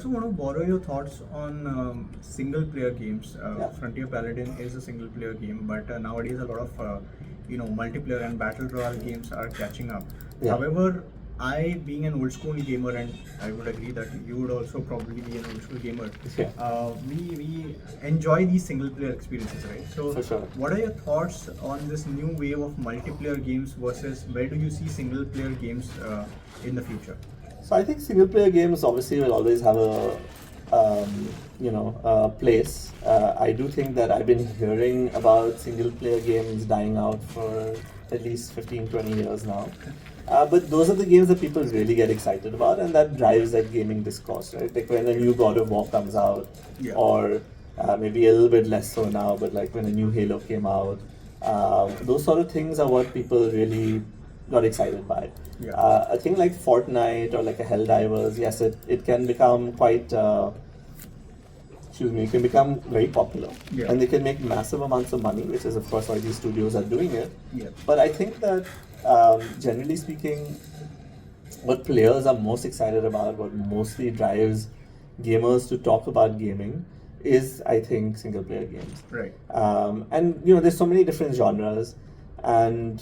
also want to borrow your thoughts on single player games. Frontier Paladin is a single player game, but nowadays a lot of multiplayer and battle royale games are catching up. However, I, being an old school gamer, and I would agree that you would also probably be an old school gamer. We enjoy these single player experiences, right? So, For sure. what are your thoughts on this new wave of multiplayer games versus where do you see single player games in the future? So I think single player games obviously will always have a place. I do think that I've been hearing about single player games dying out for at least 15-20 years now. But those are the games that people really get excited about, and that drives that gaming discourse, right? Like when a new God of War comes out, or maybe a little bit less so now, but like when a new Halo came out, those sort of things are what people really got excited by. A thing like Fortnite or like a Helldivers, yes, it can become quite, it can become very popular. And they can make massive amounts of money, which is of course why these studios are doing it. But I think that generally speaking, what players are most excited about, what mostly drives gamers to talk about gaming, is I think single player games. Right. And there's so many different genres, and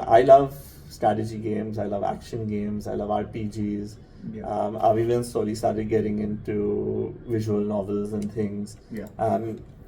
I love strategy games, I love action games, I love RPGs. I've even slowly started getting into visual novels and things.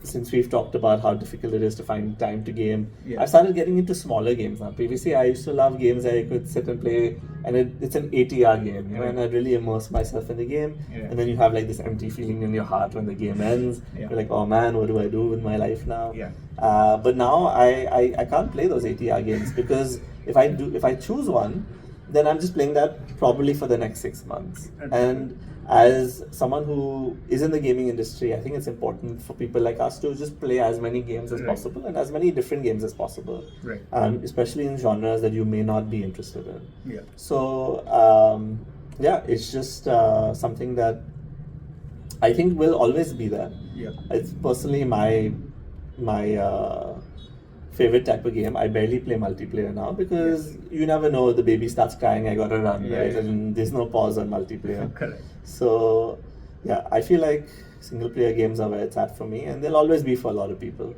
Since we've talked about how difficult it is to find time to game, I've started getting into smaller games now. Previously, I used to love games that I could sit and play, and it's an 80-hour game, and I'd really immerse myself in the game. And then you have like this empty feeling in your heart when the game ends. You're like, oh man, what do I do with my life now? But now I can't play those 80-hour games, because if I choose one, then I'm just playing that probably for the next 6 months. And as someone who is in the gaming industry, I think it's important for people like us to just play as many games as possible, and as many different games as possible, especially in genres that you may not be interested in. So it's just something that I think will always be there. It's personally my favorite type of game. I barely play multiplayer now, because you never know, the baby starts crying, I gotta run, right? And there's no pause on multiplayer. Correct. So I feel like single player games are where it's at for me, and they'll always be for a lot of people.